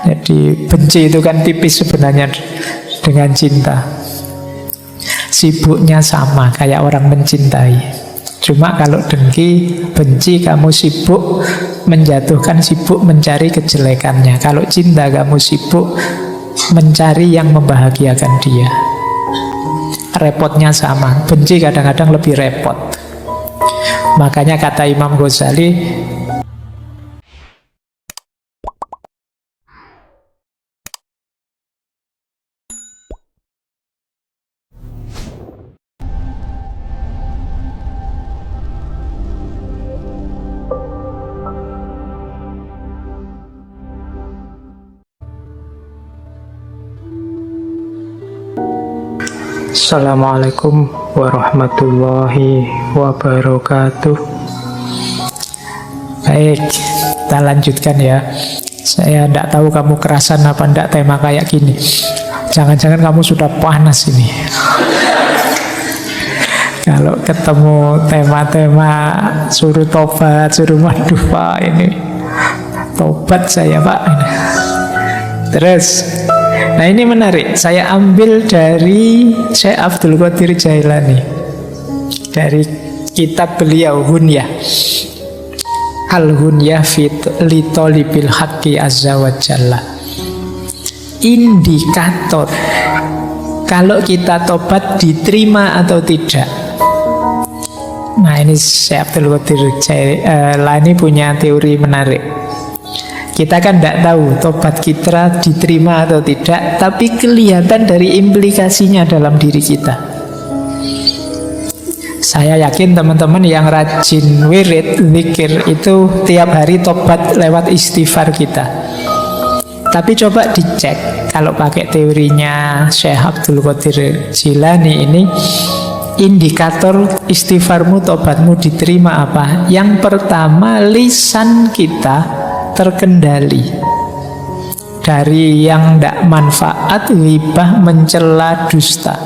Jadi benci itu kan tipis sebenarnya dengan cinta. Sibuknya sama kayak orang mencintai. Cuma kalau dengki, benci, kamu sibuk menjatuhkan, sibuk mencari kejelekannya. Kalau cinta, kamu sibuk mencari yang membahagiakan dia. Repotnya sama. Benci kadang-kadang lebih repot. Makanya kata Imam Ghazali, Assalamualaikum warahmatullahi wabarakatuh. Baik, kita lanjutkan ya. Saya tidak tahu kamu kerasan apa tidak tema kayak gini. Jangan-jangan kamu sudah panas ini. Kalau ketemu tema-tema suruh tobat, suruh waduh Pak, ini tobat saya Pak. Terus, nah ini menarik. Saya ambil dari Syekh Abdul Qadir Jailani, dari kitab beliau Hunyah, Al-Hunyah fi Litolibil Haqqi Azza wa Jalla. Indikator kalau kita tobat diterima atau tidak. Nah ini Syekh Abdul Qadir Jailani punya teori menarik. Kita kan tidak tahu tobat kita diterima atau tidak, tapi kelihatan dari implikasinya dalam diri kita. Saya yakin teman-teman yang rajin wirid, zikir itu tiap hari tobat lewat istighfar kita. Tapi coba dicek, kalau pakai teorinya Syekh Abdul Qadir Jailani ini, indikator istighfarmu, tobatmu diterima apa? Yang pertama, lisan kita terkendali dari yang tidak manfaat, ghibah, mencela, dusta.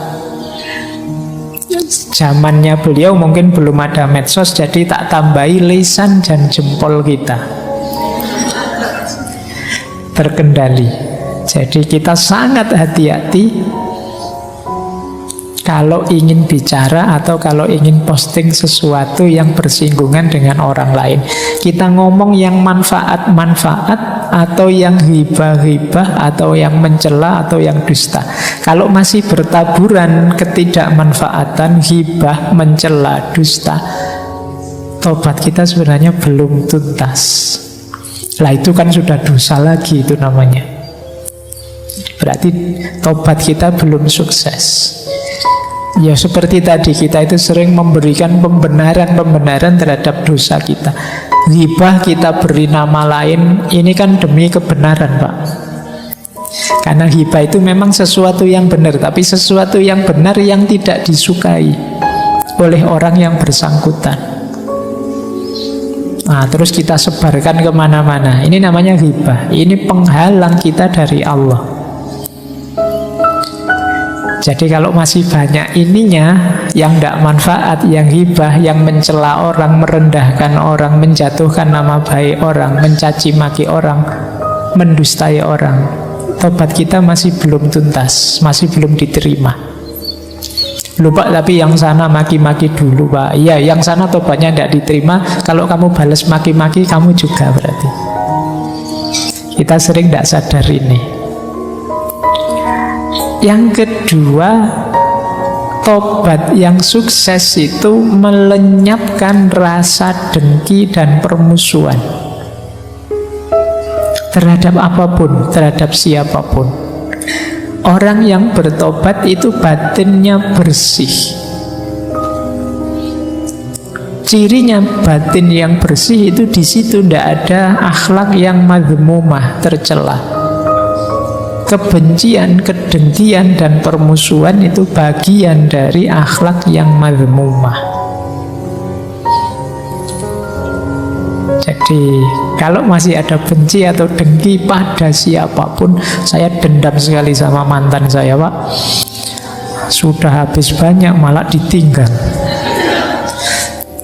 Zamannya beliau mungkin belum ada medsos, jadi tak tambahi lisan dan jempol kita terkendali. Jadi kita sangat hati-hati kalau ingin bicara atau kalau ingin posting sesuatu yang bersinggungan dengan orang lain. Kita ngomong yang manfaat-manfaat atau yang hibah-hibah atau yang mencela atau yang dusta. Kalau masih bertaburan ketidakmanfaatan, hibah, mencela, dusta, tobat kita sebenarnya belum tuntas. Lah itu kan sudah dosa lagi itu namanya. Berarti tobat kita belum sukses. Ya seperti tadi, kita itu sering memberikan pembenaran-pembenaran terhadap dosa kita. Ghibah kita beri nama lain, ini kan demi kebenaran Pak. Karena ghibah itu memang sesuatu yang benar, tapi sesuatu yang benar yang tidak disukai oleh orang yang bersangkutan. Nah terus kita sebarkan kemana-mana. Ini namanya ghibah. Ini penghalang kita dari Allah. Jadi kalau masih banyak ininya, yang tidak manfaat, yang hibah, yang mencela orang, merendahkan orang, menjatuhkan nama baik orang, mencaci maki orang, mendustai orang, tobat kita masih belum tuntas, masih belum diterima. Lupa tapi yang sana maki-maki dulu Pak. Iya, yang sana tobatnya tidak diterima. Kalau kamu balas maki-maki, kamu juga berarti. Kita sering tidak sadar ini. Yang kedua, tobat yang sukses itu melenyapkan rasa dengki dan permusuhan terhadap apapun, terhadap siapapun. Orang yang bertobat itu batinnya bersih. Cirinya batin yang bersih itu di situ tidak ada akhlak yang madhmumah, tercela. Kebencian, kedengkian, dan permusuhan itu bagian dari akhlak yang madhmumah. Jadi kalau masih ada benci atau dengki pada siapapun, saya dendam sekali sama mantan saya Pak. Sudah habis banyak malah ditinggal.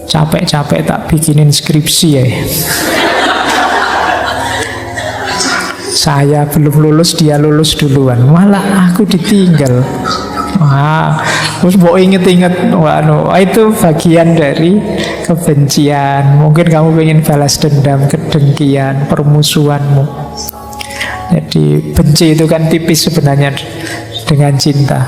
Capek-capek tak bikinin skripsi ya. Saya belum lulus, dia lulus duluan, malah aku ditinggal. Wah, terus mau inget-inget, itu bagian dari kebencian. Mungkin kamu ingin balas dendam, kedengkian, permusuhanmu. Jadi benci itu kan tipis sebenarnya dengan cinta.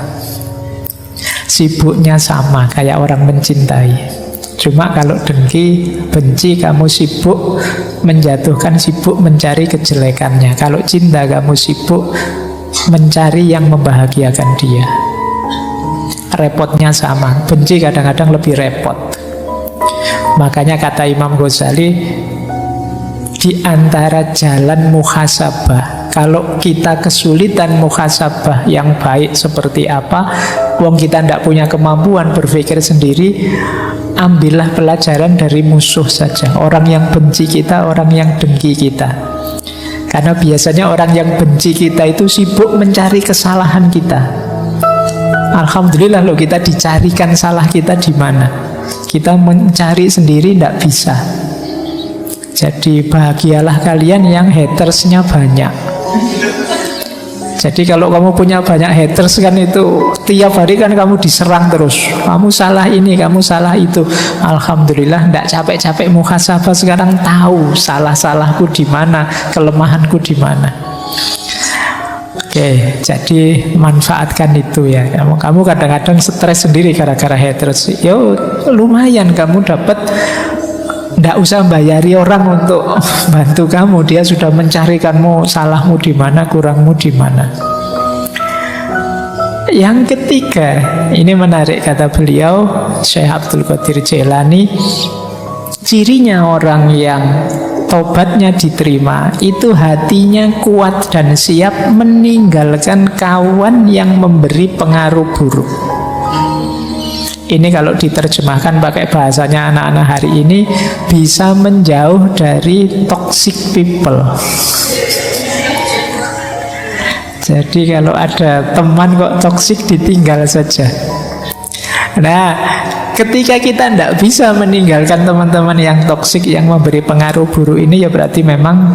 Sibuknya sama kayak orang mencintai. Cuma kalau dengki, benci, kamu sibuk menjatuhkan, sibuk mencari kejelekannya. Kalau cinta, kamu sibuk mencari yang membahagiakan dia. Repotnya sama. Benci kadang-kadang lebih repot. Makanya kata Imam Ghazali, di antara jalan muhasabah, kalau kita kesulitan muhasabah yang baik seperti apa, wong kita tidak punya kemampuan berpikir sendiri, ambillah pelajaran dari musuh saja. Orang yang benci kita, orang yang dengki kita. Karena biasanya orang yang benci kita itu sibuk mencari kesalahan kita. Alhamdulillah loh, kita dicarikan salah kita di mana. Kita mencari sendiri tidak bisa. Jadi bahagialah kalian yang hatersnya banyak. Jadi kalau kamu punya banyak haters kan itu tiap hari kan kamu diserang terus. Kamu salah ini, kamu salah itu. Alhamdulillah tidak capek-capek muhasabah, sekarang tahu salah-salahku di mana, kelemahanku di mana. Oke, jadi manfaatkan itu ya. Kamu kadang-kadang stres sendiri gara-gara haters. Yo lumayan kamu dapat. Tidak usah bayari orang untuk bantu kamu. Dia sudah mencarikanmu salahmu di mana, kurangmu di mana. Yang ketiga, ini menarik kata beliau, Syekh Abdul Qadir Jailani. Cirinya orang yang tobatnya diterima itu hatinya kuat dan siap meninggalkan kawan yang memberi pengaruh buruk. Ini kalau diterjemahkan pakai bahasanya anak-anak hari ini, bisa menjauh dari toxic people. Jadi kalau ada teman kok toksik, ditinggal saja. Nah, ketika kita tidak bisa meninggalkan teman-teman yang toksik, yang memberi pengaruh buruk ini, ya berarti memang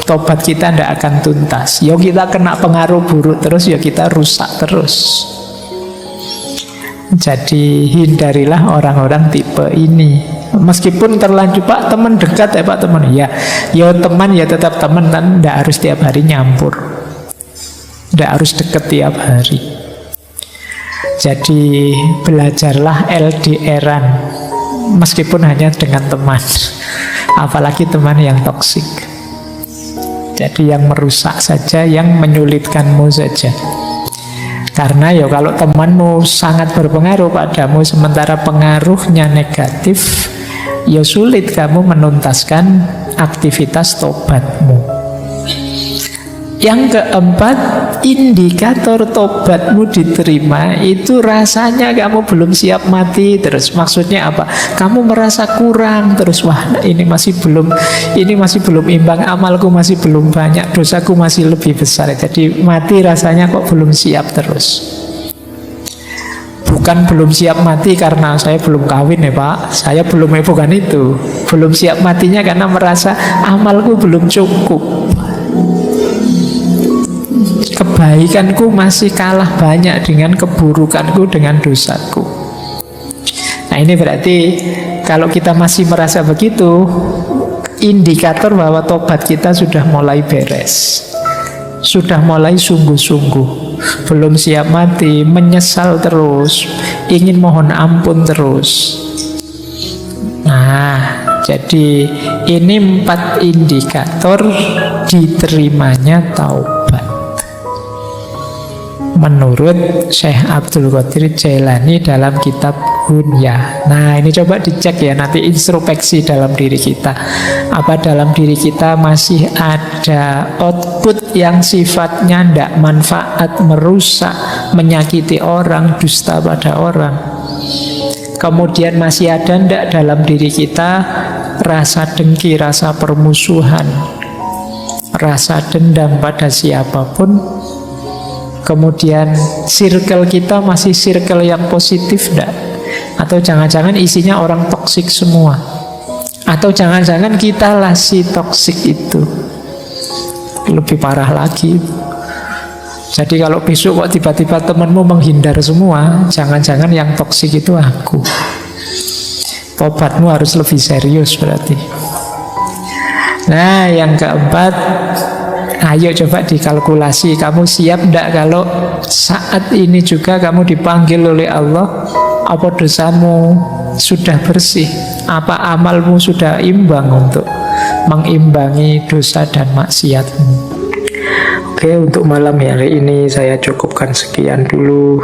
tobat kita tidak akan tuntas. Ya kita kena pengaruh buruk terus, ya kita rusak terus. Jadi hindarilah orang-orang tipe ini. Meskipun terlanjur, Pak teman dekat ya Pak teman, ya teman ya tetap teman, kan tidak harus tiap hari nyampur, tidak harus deket tiap hari. Jadi belajarlah LDR-an, meskipun hanya dengan teman, apalagi teman yang toksik. Jadi yang merusak saja, yang menyulitkanmu saja. Karena ya kalau temanmu sangat berpengaruh padamu, sementara pengaruhnya negatif, ya sulit kamu menuntaskan aktivitas tobatmu. Yang keempat, indikator tobatmu diterima itu rasanya kamu belum siap mati terus. Maksudnya apa? Kamu merasa kurang terus, wah ini masih belum imbang, amalku masih belum banyak, dosaku masih lebih besar. Jadi mati rasanya kok belum siap terus. Bukan belum siap mati karena saya belum kawin ya Pak, saya belum, bukan itu. Belum siap matinya karena merasa amalku belum cukup, kebaikanku masih kalah banyak dengan keburukanku, dengan dosaku. Nah ini berarti kalau kita masih merasa begitu, indikator bahwa tobat kita sudah mulai beres, sudah mulai sungguh-sungguh. Belum siap mati, menyesal terus, ingin mohon ampun terus. Nah, jadi ini 4 indikator diterimanya taubat menurut Syekh Abdul Qadir Jailani dalam kitab Hunyah. Nah ini coba dicek ya, nanti introspeksi dalam diri kita. Apa dalam diri kita masih ada output yang sifatnya tidak manfaat, merusak, menyakiti orang, dusta pada orang. Kemudian masih ada tidak dalam diri kita rasa dengki, rasa permusuhan, rasa dendam pada siapapun. Kemudian circle kita masih circle yang positif enggak? Atau jangan-jangan isinya orang toksik semua? Atau jangan-jangan kita lah si toksik itu? lebih parah lagi. Jadi kalau besok kok tiba-tiba temanmu menghindar semua, jangan-jangan yang toksik itu aku. Tobatmu harus lebih serius berarti. Nah, yang keempat, ayo coba dikalkulasi, kamu siap enggak kalau saat ini juga kamu dipanggil oleh Allah? Apa dosamu sudah bersih? Apa amalmu sudah imbang untuk mengimbangi dosa dan maksiatmu? Oke, untuk malam hari ini saya cukupkan sekian dulu.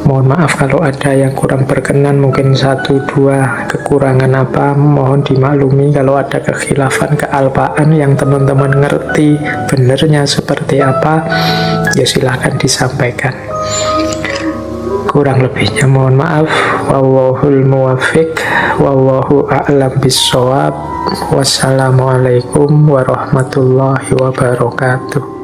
Mohon maaf kalau ada yang kurang berkenan, mungkin 1-2 kekurangan apa, mohon dimaklumi. Kalau ada kekhilafan, kealpaan yang teman-teman ngerti benernya seperti apa, ya silahkan disampaikan. Kurang lebihnya mohon maaf. Wallahul muwaffiq, wallahu a'lam bissawab. Wassalamualaikum warahmatullahi wabarakatuh.